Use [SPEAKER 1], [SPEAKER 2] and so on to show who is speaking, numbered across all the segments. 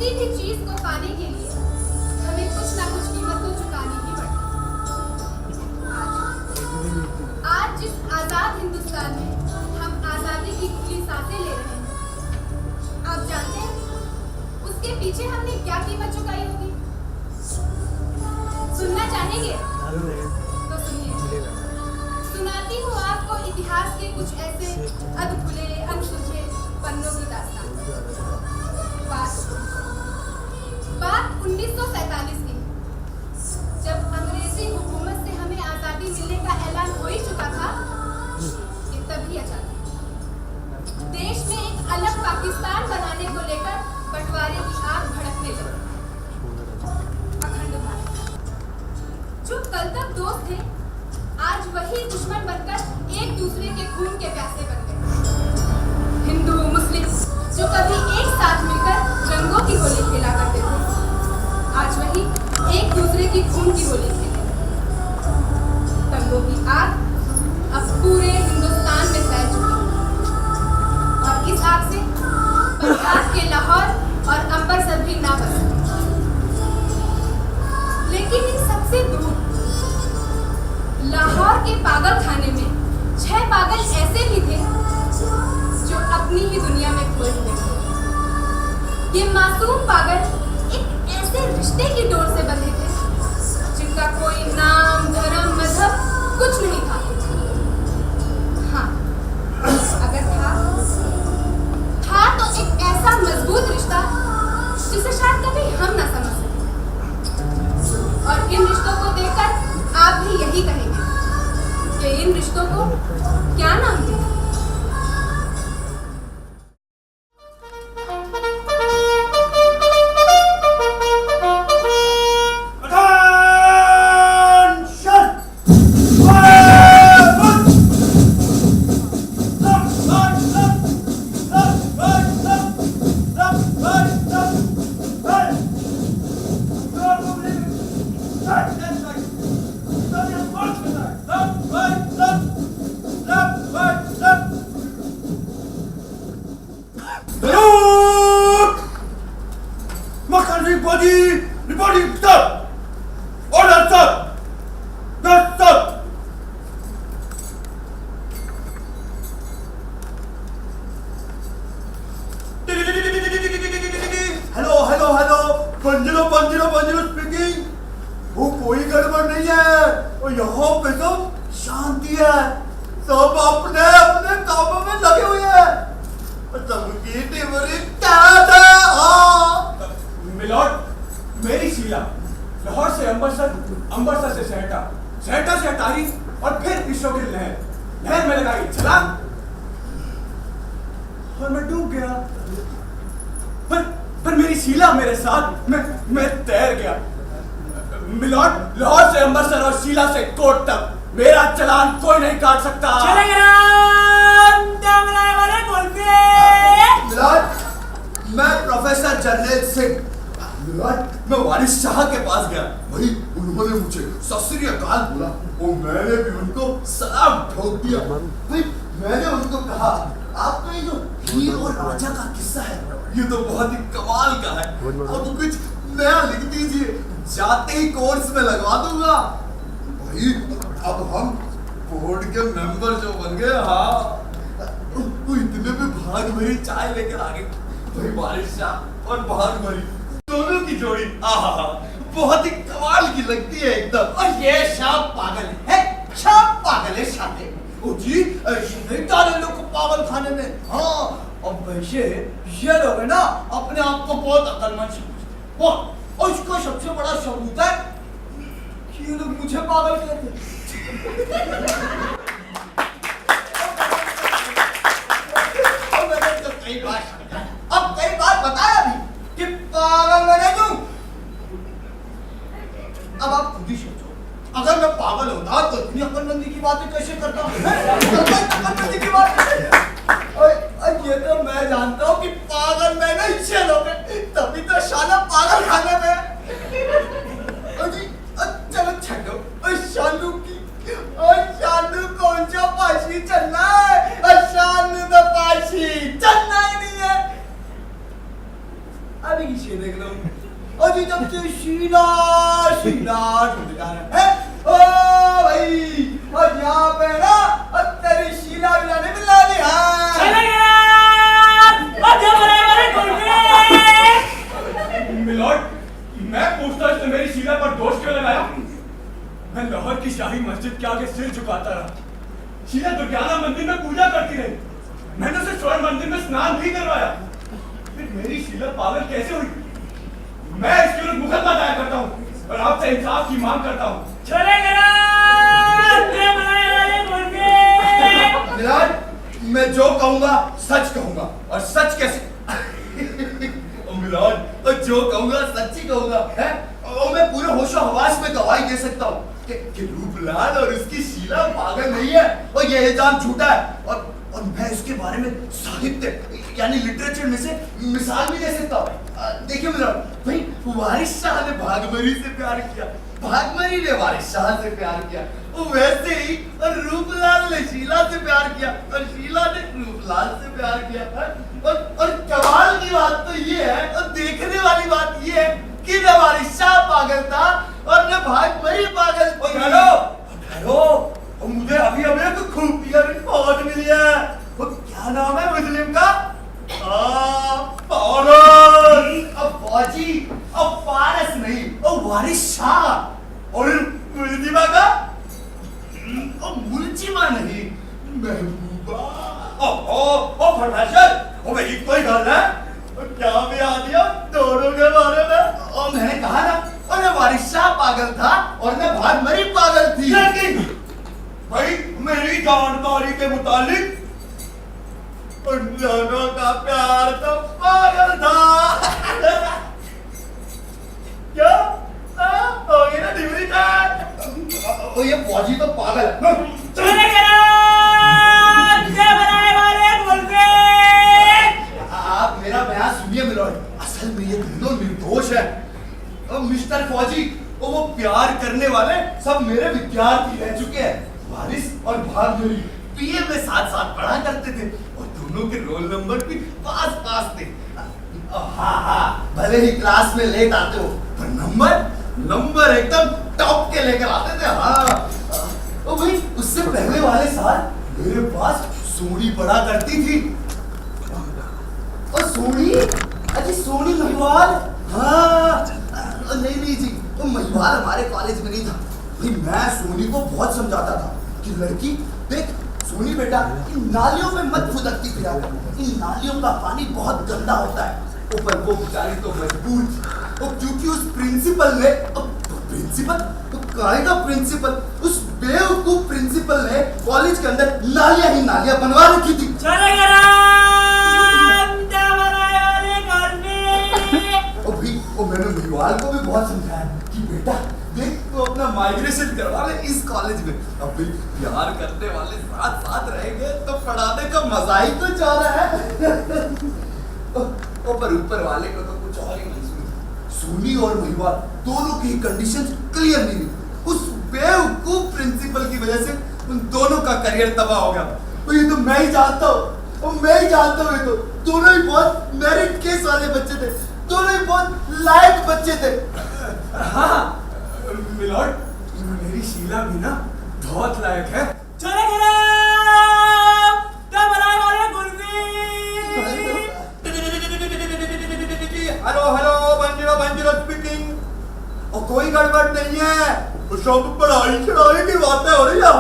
[SPEAKER 1] किसी भी चीज को पाने के लिए हमें कुछ ना कुछ कीमत तो चुकानी ही पड़ती। आज जिस आजाद हिंदुस्तान में हम आजादी की खुली सांसें ले रहे हैं, आप जानते हैं उसके पीछे हमने क्या कीमत चुकाई होगी? सुनना चाहेंगे तो सुनिए। सुनाती हूँ आपको इतिहास के कुछ ऐसे अधखुले अनसुलझे पन्नों की दास्तान। बात 1947 की, जब अंग्रेजी हुकूमत से हमें आजादी मिलने का ऐलान हो ही चुका था कि तभी अचानक देश में एक अलग पाकिस्तान बनाने को लेकर बंटवारे की आग भड़कने लगी। अखंड भारत जो कल तक दोस्त थे, आज वही दुश्मन बनकर एक दूसरे के खून के प्यासे बन गए। हिंदू मुस्लिम जो कभी एक साथ मिलकर रंगों की होली खेला करते थे, आज वही एक दूसरे की खून की होली खेले। दंगों की आग अब पूरे हिंदुस्तान में फैल चुकी है और इस आग से पंजाब के लाहौर और अमृतसर भी ना बच सके। लेकिन इन सबसे दूर लाहौर के पागल खाने में 6 पागल ऐसे भी थे जो अपनी ही दुनिया में खोए हुए थे। ये मासूम पागल एक ऐसे रिश्ते की डोर से बंधे थे जिनका कोई नाम धर्म मजहब कुछ नहीं था। हाँ, अगर था तो एक ऐसा मजबूत रिश्ता जिसे शायद कभी हम ना समझ सके। और इन रिश्तों को देखकर आप भी यही कहेंगे कि इन रिश्तों को क्या नाम दें?
[SPEAKER 2] लाहौर से अमृतसर, अमृतसर से सहटा, सहटा से अटारी और फिर विश्व की लहर, लहर में लगाई छलांग और मैं डूब गया। पर मेरी शीला मेरे साथ, मैं तैर गया। मिलॉर्ड, लाहौर से अमृतसर और शीला से कोट तक मेरा चलान कोई नहीं काट सकता।
[SPEAKER 3] मिलॉर्ड, मैं प्रोफेसर जर्नैल सिंह, मैं वारिस शाह के पास गया। भाई उन्होंने मुझे सत श्री अकाल बोला और मैंने भी उनको सलाम ठोक दिया। भाई मैंने उनको कहा आपका ये जो हीर और राजा का किस्सा है ये तो बहुत ही कमाल का है, अब कुछ नया लिख दीजिए, जाते ही कोर्स में लगवा दूंगा। भाई अब हम बोर्ड के मेंबर जो बन गए, हाँ वो इतने में भाग भरी चाय लेकर आ गए। भाई वारिस शाह और भाग भरी दोनों की जोड़ी आहा बहुत ही कमाल की लगती है एकदम।
[SPEAKER 4] और ये शाम पागल है, शाम पागल है शादी। ओ जी नहीं डाले लोग को पागल खाने में। हाँ अब वैसे ये लोग है ना अपने आप को बहुत अकलमंद समझते हैं और इसका सबसे बड़ा सबूत है कि ये लोग मुझे पागल कहते हैं। और मैंने तो कई बार समझाया, अब कई बार बताया भी कि पागल मैं नहीं हूं। अब आप खुद ही सोचो, अगर मैं पागल होता तो इतनी अक्लमंदी की बातें कैसे करता? अक्लमंदी की बात ये तो मैं जानता हूँ कि पागल मैं नहीं, छह लोग तभी तो शाला पागल खाने में। चलो छो शालू की, शालू फौजी जब से शीला शीला ढूंढ जा रहे हैं। ओ भाई और यहाँ पे ना और तेरी शीला विला ने मिला दी। हाँ
[SPEAKER 5] चले
[SPEAKER 2] मिलॉर्ड, मैं पूछता इसने मेरी शीला पर दोष क्यों लगाया? मैं लाहौर की शाही मस्जिद के आगे सिर झुकाता रहा। शीला दुर्गाना मंदिर में पूजा करती रही। मैंने उसे स्वर्ण मंदिर में स्नान भी करवाया। फिर मेरी शीला पागल कैसे हुई? मैं इसके विरुद्ध मुकदमा दायर करता हूँ और आपसे इंसाफ की मांग करता हूँ।
[SPEAKER 3] मिलॉर्ड, मैं जो कहूंगा सच कहूंगा और सच कैसे ओ मिलॉर्ड, और जो कहूंगा सच ही कहूंगा है। और मैं पूरे होशो हवास में गवाही दे सकता हूँ कि रूपलाल और उसकी शीला पागल नहीं है और ये इल्जाम झूठा है। और मैं इसके बारे में साहित्य यानी लिटरेचर में से मिसाल भी दे सकता हूँ। देखिए मिलॉर्ड, भाई वारिस शाह ने भागमरी से प्यार किया, भागमरी ने वारिस शाह से प्यार किया, वैसे ही और रूपलाल ने शीला से प्यार किया और शीला ने रूपलाल से प्यार किया। और कमाल की बात तो ये है और देखने वाली बात ये है कि न वारिस शाह पागल था और न भागमरी पागल थी। हेलो, मुझे अभी एक खुफिया रिपोर्ट मिली है। वो क्या नाम है मुस्लिम का? पारस। अब फौजी, अब पारस नहीं, अब वारिस शाह। और मुल्जिमा का? मुल्जिमा नहीं, महबूबा। ओ प्रोफेसर, ओ मेरी कोई गल है? क्या भी आ दिया दोनों के बारे में? और मैंने कहा ना, और न वारिस शाह पागल था और न भागमरी पागल थी। लेकिन भाई मेरी जानकारी के मुताबिक उन दोनों का प्यार तो पागल था। क्या हो गई ना डिग्री का? ओ ये फौजी तो पागल है। आप मेरा बयान सुनिए मिलॉर्ड, असल में ये दोनों निर्दोष है। मिस्टर फौजी, वो प्यार करने वाले सब मेरे विद्यार्थी रह चुके हैं। वारिस और भागमरी बीए में साथ साथ पढ़ा करते थे और दोनों के रोल नंबर भी पास पास थे। हाँ, भले ही क्लास में लेट आते हो पर नंबर एकदम टॉप के लेकर आते थे। हाँ, और भाई उससे पहले वाले साल मेरे पास सोनी पढ़ा करती थी। और सोनी, अजी सोनी महिवाल। हाँ नहीं जी, वो महिवाल हमारे कॉलेज में नहीं था। भाई मैं सोनी को बहुत समझाता था कि लड़की देख सोनी बेटा, इन नालियों में मत फुदकती फिरा कर, इन नालियों का पानी बहुत गंदा होता है। ऊपर वो बेचारी तो मजबूर थी और क्योंकि उस प्रिंसिपल ने काहे का प्रिंसिपल, उस बेवकूफ प्रिंसिपल ने कॉलेज के अंदर नालियां ही नालियां बनवा रखी थी। और मैंने महिवाल को भी बहुत समझाया कि बेटा देख तू अपना माइग्रेशन करवा ले इस कॉलेज में। अब भी प्यार करने वाले साथ साथ रहेंगे तो पढ़ाने का मजा ही कुछ आ रहा है। पर ऊपर वाले को तो कुछ और ही मंजूर। सोनी और महिवाल दोनों की कंडीशंस क्लियर नहीं हुई। उस बेवकूफ प्रिंसिपल की वजह से उन दोनों का करियर तबाह हो गया। तो ये तो मैं ही जानता हूँ, मैं ही जानता हूँ। ये तो दोनों ही बहुत मेरिट केस वाले बच्चे थे, दोनों ही बहुत लायक बच्चे थे।
[SPEAKER 2] हाँ मिलॉर्ड, मेरी शीला भी ना बहुत लायक है।
[SPEAKER 3] हेलो बंजीरो स्पीकिंग। और कोई गड़बड़ नहीं है, सब पढ़ाई की बातें हो रही है।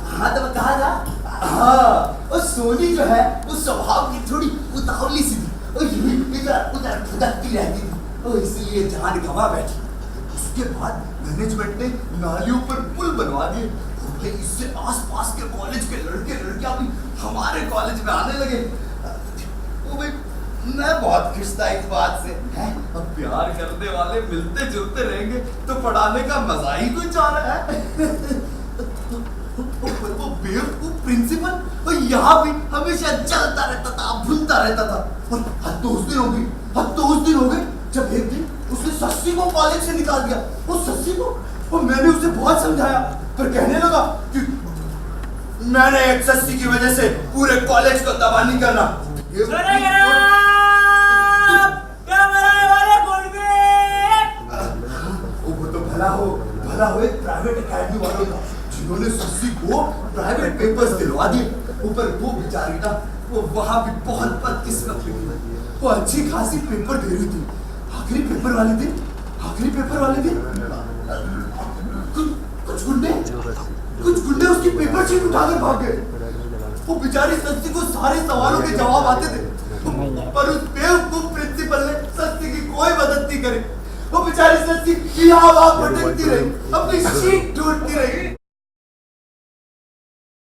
[SPEAKER 3] हाँ तो कहा था। हाँ, और सोनी जो है वो स्वभाव की थोड़ी उतावली सी थी और इधर उधर फुदकती रहती थी और इसलिए जान गंवा बैठी। उसके बाद मैनेजमेंट ने नालियों पर पुल बनवा दिए। इससे आसपास के कॉलेज के लड़के लड़कियां भी हमारे कॉलेज में आने लगे। वो भाई मैं बहुत खुश था इस बात से। अब प्यार करने वाले मिलते जुलते रहेंगे तो पढ़ाने का मजा ही कुछ आ रहा है। वो बेवकूफ प्रिंसिपल और यहाँ भी हमेशा चलता रहता था, भूलता रहता था। और हद तो उस दिन हो गए जब एक दिन उसने सस्सी को कॉलेज से निकाल दिया। उस सस्सी को, और मैंने उसे बहुत समझाया पर कहने लगा कि मैंने एक सस्सी की वजह से पूरे कॉलेज को तबाह नहीं करना। भला हो एक प्राइवेट एकेडमी वालों का, जिन्होंने सस्सी को प्राइवेट पेपर्स दिलवा दिए। ऊपर वो बेचारी ना, वो वहां भी बहुत बदकिस्मत थी। वो अच्छी खासी पेपर दे रही थी। आखिरी पेपर वाले दिन कुछ गुंडे उसकी पेपर शीट उठाकर भाग गए। वो बेचारी सस्सी को सारे सवालों के जवाब आते थे, पर उस बेवकूफ प्रिंसिपल ने सस्सी की कोई मदद नहीं करी। वो बेचारी सस्सी यहाँ वहाँ भटकती रही, अपनी शीट ढूंढती रही।